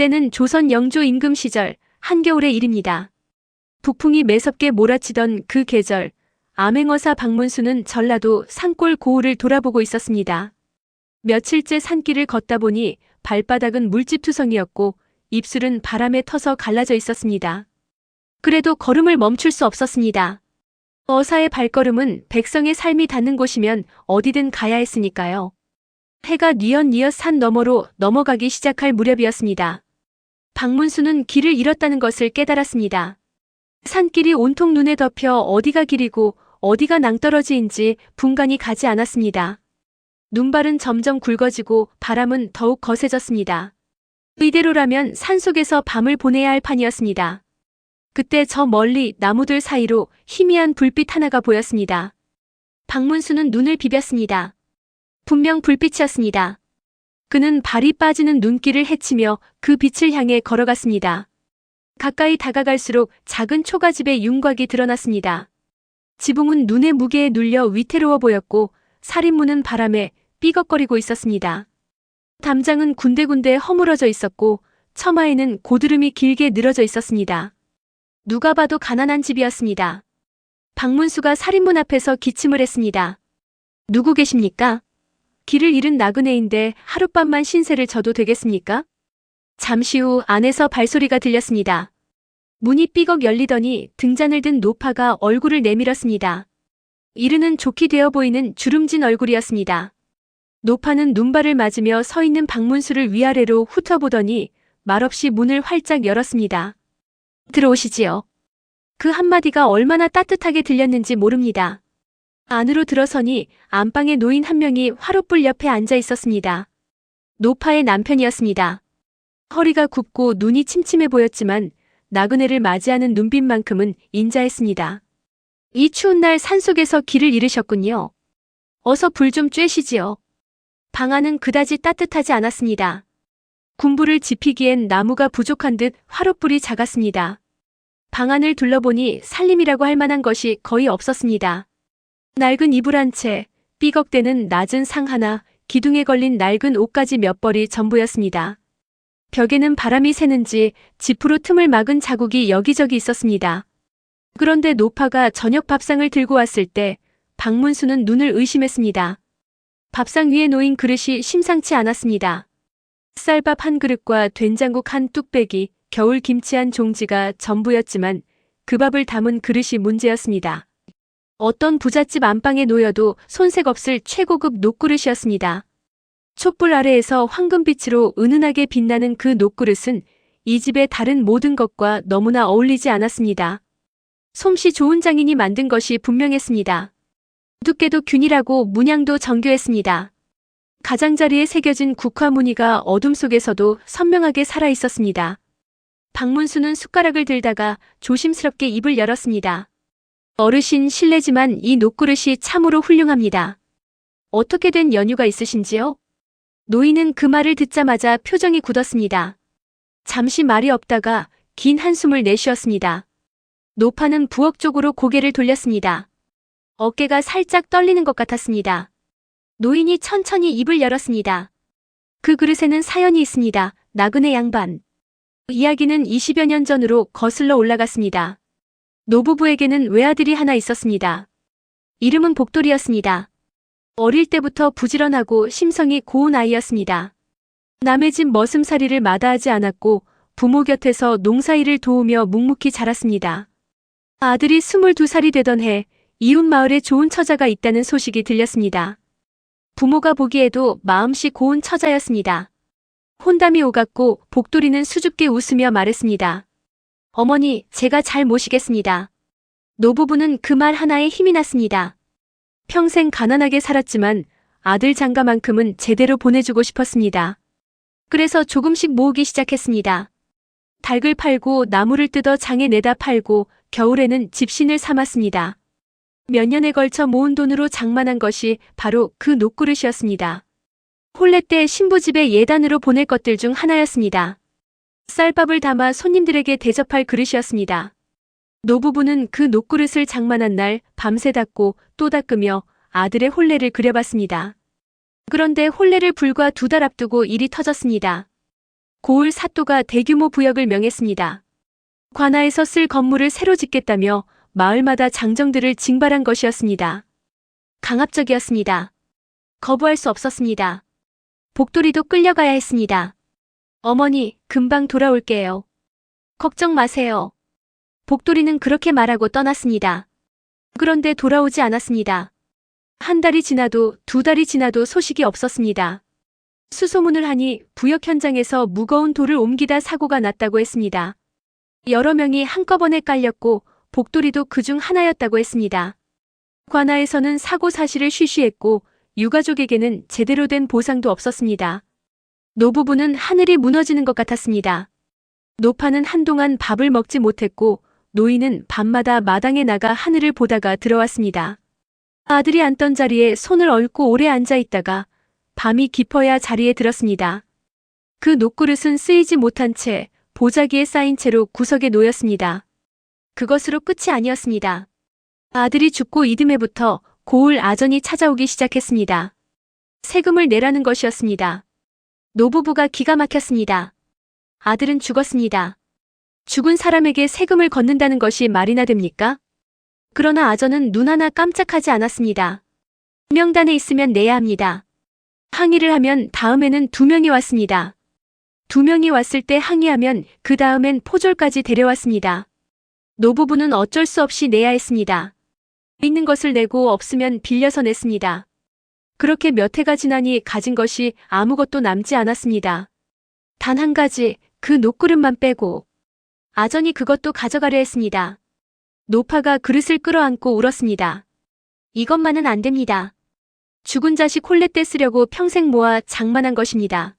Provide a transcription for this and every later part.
때는 조선 영조 임금 시절 한겨울의 일입니다. 북풍이 매섭게 몰아치던 그 계절, 암행어사 박문수는 전라도 산골 고을을 돌아보고 있었습니다. 며칠째 산길을 걷다 보니 발바닥은 물집투성이었고 입술은 바람에 터서 갈라져 있었습니다. 그래도 걸음을 멈출 수 없었습니다. 어사의 발걸음은 백성의 삶이 닿는 곳이면 어디든 가야 했으니까요. 해가 뉘엿뉘엿 산 너머로 넘어가기 시작할 무렵이었습니다. 박문수는 길을 잃었다는 것을 깨달았습니다. 산길이 온통 눈에 덮여 어디가 길이고 어디가 낭떠러지인지 분간이 가지 않았습니다. 눈발은 점점 굵어지고 바람은 더욱 거세졌습니다. 이대로라면 산속에서 밤을 보내야 할 판이었습니다. 그때 저 멀리 나무들 사이로 희미한 불빛 하나가 보였습니다. 박문수는 눈을 비볐습니다. 분명 불빛이었습니다. 그는 발이 빠지는 눈길을 헤치며 그 빛을 향해 걸어갔습니다. 가까이 다가갈수록 작은 초가집의 윤곽이 드러났습니다. 지붕은 눈의 무게에 눌려 위태로워 보였고 살인문은 바람에 삐걱거리고 있었습니다. 담장은 군데군데 허물어져 있었고 처마에는 고드름이 길게 늘어져 있었습니다. 누가 봐도 가난한 집이었습니다. 박문수가 살인문 앞에서 기침을 했습니다. 누구 계십니까? 길을 잃은 나그네인데 하룻밤만 신세를 져도 되겠습니까? 잠시 후 안에서 발소리가 들렸습니다. 문이 삐걱 열리더니 등잔을 든 노파가 얼굴을 내밀었습니다. 이르는 좋게 되어 보이는 주름진 얼굴이었습니다. 노파는 눈발을 맞으며 서 있는 박문수를 위아래로 훑어보더니 말없이 문을 활짝 열었습니다. 들어오시지요. 그 한마디가 얼마나 따뜻하게 들렸는지 모릅니다. 안으로 들어서니 안방에 노인 한 명이 화롯불 옆에 앉아 있었습니다. 노파의 남편이었습니다. 허리가 굽고 눈이 침침해 보였지만 나그네를 맞이하는 눈빛만큼은 인자했습니다. 이 추운 날 산속에서 길을 잃으셨군요. 어서 불 좀 쬐시지요. 방 안은 그다지 따뜻하지 않았습니다. 군부를 지피기엔 나무가 부족한 듯 화롯불이 작았습니다. 방 안을 둘러보니 살림이라고 할 만한 것이 거의 없었습니다. 낡은 이불 한 채, 삐걱대는 낮은 상 하나, 기둥에 걸린 낡은 옷가지 몇 벌이 전부였습니다. 벽에는 바람이 새는지 지프로 틈을 막은 자국이 여기저기 있었습니다. 그런데 노파가 저녁 밥상을 들고 왔을 때 박문수는 눈을 의심했습니다. 밥상 위에 놓인 그릇이 심상치 않았습니다. 쌀밥 한 그릇과 된장국 한 뚝배기, 겨울 김치 한 종지가 전부였지만 그 밥을 담은 그릇이 문제였습니다. 어떤 부잣집 안방에 놓여도 손색 없을 최고급 녹그릇이었습니다. 촛불 아래에서 황금빛으로 은은하게 빛나는 그 녹그릇은 이 집의 다른 모든 것과 너무나 어울리지 않았습니다. 솜씨 좋은 장인이 만든 것이 분명했습니다. 두께도 균일하고 문양도 정교했습니다. 가장자리에 새겨진 국화 무늬가 어둠 속에서도 선명하게 살아 있었습니다. 박문수는 숟가락을 들다가 조심스럽게 입을 열었습니다. 어르신 실례지만 이 녹그릇이 참으로 훌륭합니다. 어떻게 된 연유가 있으신지요? 노인은 그 말을 듣자마자 표정이 굳었습니다. 잠시 말이 없다가 긴 한숨을 내쉬었습니다. 노파는 부엌 쪽으로 고개를 돌렸습니다. 어깨가 살짝 떨리는 것 같았습니다. 노인이 천천히 입을 열었습니다. 그 그릇에는 사연이 있습니다. 나그네 양반. 이야기는 20여 년 전으로 거슬러 올라갔습니다. 노부부에게는 외아들이 하나 있었습니다. 이름은 복돌이었습니다. 어릴 때부터 부지런하고 심성이 고운 아이였습니다. 남의 집 머슴살이를 마다하지 않았고 부모 곁에서 농사일을 도우며 묵묵히 자랐습니다. 아들이 22살이 되던 해 이웃 마을에 좋은 처자가 있다는 소식이 들렸습니다. 부모가 보기에도 마음씨 고운 처자였습니다. 혼담이 오갔고 복돌이는 수줍게 웃으며 말했습니다. 어머니, 제가 잘 모시겠습니다. 노부부는 그 말 하나에 힘이 났습니다. 평생 가난하게 살았지만 아들 장가만큼은 제대로 보내주고 싶었습니다. 그래서 조금씩 모으기 시작했습니다. 닭을 팔고 나무를 뜯어 장에 내다 팔고 겨울에는 집신을 삼았습니다. 몇 년에 걸쳐 모은 돈으로 장만한 것이 바로 그 녹그릇이었습니다. 혼례 때 신부집에 예단으로 보낼 것들 중 하나였습니다. 쌀밥을 담아 손님들에게 대접할 그릇이었습니다. 노부부는 그 녹그릇을 장만한 날 밤새 닦고 또 닦으며 아들의 혼례를 그려봤습니다. 그런데 혼례를 불과 2달 앞두고 일이 터졌습니다. 고을 사또가 대규모 부역을 명했습니다. 관아에서 쓸 건물을 새로 짓겠다며 마을마다 장정들을 징발한 것이었습니다. 강압적이었습니다. 거부할 수 없었습니다. 복돌이도 끌려가야 했습니다. 어머니, 금방 돌아올게요. 걱정 마세요. 복돌이는 그렇게 말하고 떠났습니다. 그런데 돌아오지 않았습니다. 한 달이 지나도 두 달이 지나도 소식이 없었습니다. 수소문을 하니 부역 현장에서 무거운 돌을 옮기다 사고가 났다고 했습니다. 여러 명이 한꺼번에 깔렸고 복돌이도 그중 하나였다고 했습니다. 관아에서는 사고 사실을 쉬쉬했고 유가족에게는 제대로 된 보상도 없었습니다. 노부부는 하늘이 무너지는 것 같았습니다. 노파는 한동안 밥을 먹지 못했고 노인은 밤마다 마당에 나가 하늘을 보다가 들어왔습니다. 아들이 앉던 자리에 손을 얹고 오래 앉아 있다가 밤이 깊어야 자리에 들었습니다. 그 녹그릇은 쓰이지 못한 채 보자기에 쌓인 채로 구석에 놓였습니다. 그것으로 끝이 아니었습니다. 아들이 죽고 이듬해부터 고을 아전이 찾아오기 시작했습니다. 세금을 내라는 것이었습니다. 노부부가 기가 막혔습니다. 아들은 죽었습니다. 죽은 사람에게 세금을 걷는다는 것이 말이나 됩니까? 그러나 아전은 눈 하나 깜짝하지 않았습니다. 명단에 있으면 내야 합니다. 항의를 하면 다음에는 2명이 왔습니다. 2명이 왔을 때 항의하면 그 다음엔 포졸까지 데려왔습니다. 노부부는 어쩔 수 없이 내야 했습니다. 있는 것을 내고 없으면 빌려서 냈습니다. 그렇게 몇 해가 지나니 가진 것이 아무것도 남지 않았습니다. 단 한 가지, 그 녹그릇만 빼고. 아전이 그것도 가져가려 했습니다. 노파가 그릇을 끌어안고 울었습니다. 이것만은 안 됩니다. 죽은 자식 홀레떼 쓰려고 평생 모아 장만한 것입니다.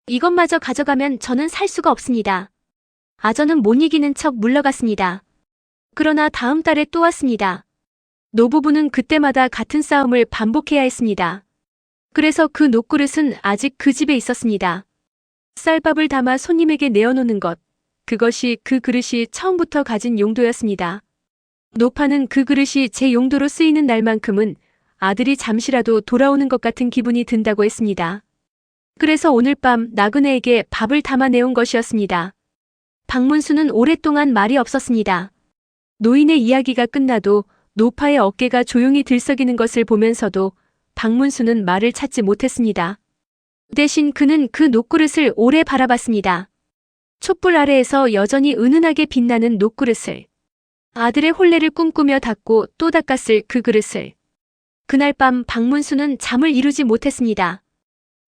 이것마저 가져가면 저는 살 수가 없습니다. 아전은 못 이기는 척 물러갔습니다. 그러나 다음 달에 또 왔습니다. 노부부는 그때마다 같은 싸움을 반복해야 했습니다. 그래서 그 녹그릇은 아직 그 집에 있었습니다. 쌀밥을 담아 손님에게 내어놓는 것, 그것이 그 그릇이 처음부터 가진 용도였습니다. 노파는 그 그릇이 제 용도로 쓰이는 날만큼은 아들이 잠시라도 돌아오는 것 같은 기분이 든다고 했습니다. 그래서 오늘 밤 나그네에게 밥을 담아 내온 것이었습니다. 박문수는 오랫동안 말이 없었습니다. 노인의 이야기가 끝나도 노파의 어깨가 조용히 들썩이는 것을 보면서도 박문수는 말을 찾지 못했습니다. 대신 그는 그 녹그릇을 오래 바라봤습니다. 촛불 아래에서 여전히 은은하게 빛나는 녹그릇을. 아들의 혼례를 꿈꾸며 닦고 또 닦았을 그 그릇을. 그날 밤 박문수는 잠을 이루지 못했습니다.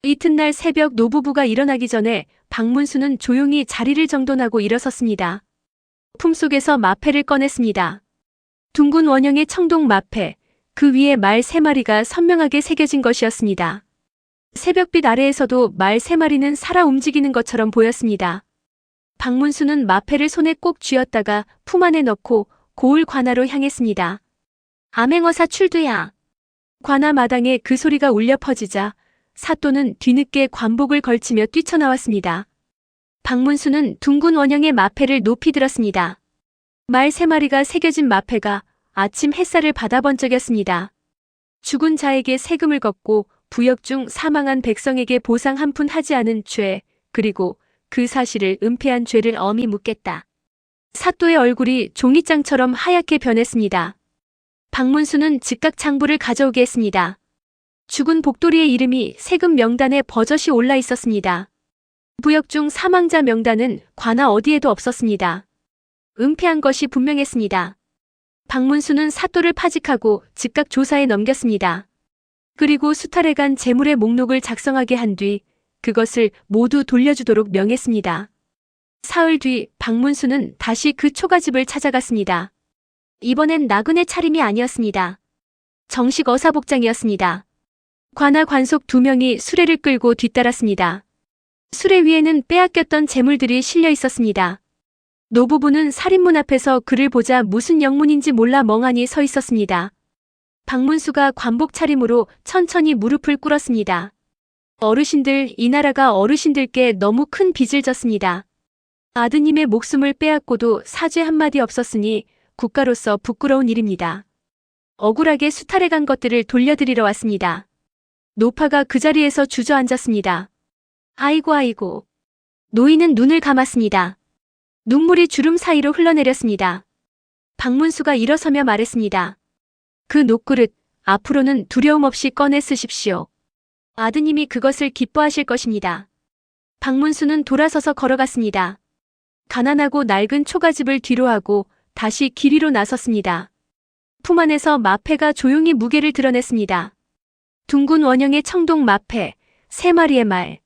이튿날 새벽 노부부가 일어나기 전에 박문수는 조용히 자리를 정돈하고 일어섰습니다. 품속에서 마패를 꺼냈습니다. 둥근 원형의 청동 마패, 그 위에 말 3마리가 선명하게 새겨진 것이었습니다. 새벽빛 아래에서도 말 3마리는 살아 움직이는 것처럼 보였습니다. 박문수는 마패를 손에 꼭 쥐었다가 품 안에 넣고 고을 관아로 향했습니다. 암행어사 출두야. 관아 마당에 그 소리가 울려 퍼지자 사또는 뒤늦게 관복을 걸치며 뛰쳐나왔습니다. 박문수는 둥근 원형의 마패를 높이 들었습니다. 말 3마리가 새겨진 마패가 아침 햇살을 받아 번쩍였습니다. 죽은 자에게 세금을 걷고 부역 중 사망한 백성에게 보상 한 푼 하지 않은 죄, 그리고 그 사실을 은폐한 죄를 엄히 묻겠다. 사또의 얼굴이 종이장처럼 하얗게 변했습니다. 박문수는 즉각 장부를 가져오게 했습니다. 죽은 복돌이의 이름이 세금 명단에 버젓이 올라 있었습니다. 부역 중 사망자 명단은 관아 어디에도 없었습니다. 은폐한 것이 분명했습니다. 박문수는 사또를 파직하고 즉각 조사에 넘겼습니다. 그리고 수탈해간 재물의 목록을 작성하게 한 뒤 그것을 모두 돌려주도록 명했습니다. 사흘 뒤 박문수는 다시 그 초가집을 찾아갔습니다. 이번엔 나그네 차림이 아니었습니다. 정식 어사복장이었습니다. 관아 관속 2명이 수레를 끌고 뒤따랐습니다. 수레 위에는 빼앗겼던 재물들이 실려 있었습니다. 노부부는 살인문 앞에서 그를 보자 무슨 영문인지 몰라 멍하니 서 있었습니다. 박문수가 관복 차림으로 천천히 무릎을 꿇었습니다. 어르신들, 이 나라가 어르신들께 너무 큰 빚을 졌습니다. 아드님의 목숨을 빼앗고도 사죄 한마디 없었으니 국가로서 부끄러운 일입니다. 억울하게 수탈해간 것들을 돌려드리러 왔습니다. 노파가 그 자리에서 주저앉았습니다. 아이고 아이고. 노인은 눈을 감았습니다. 눈물이 주름 사이로 흘러내렸습니다. 박문수가 일어서며 말했습니다. 그 녹그릇, 앞으로는 두려움 없이 꺼내 쓰십시오. 아드님이 그것을 기뻐하실 것입니다. 박문수는 돌아서서 걸어갔습니다. 가난하고 낡은 초가집을 뒤로하고 다시 길 위로 나섰습니다. 품 안에서 마패가 조용히 무게를 드러냈습니다. 둥근 원형의 청동 마패, 3마리의 말.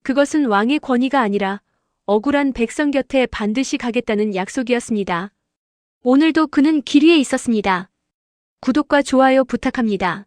그것은 왕의 권위가 아니라 억울한 백성 곁에 반드시 가겠다는 약속이었습니다. 오늘도 그는 길 위에 있었습니다. 구독과 좋아요 부탁합니다.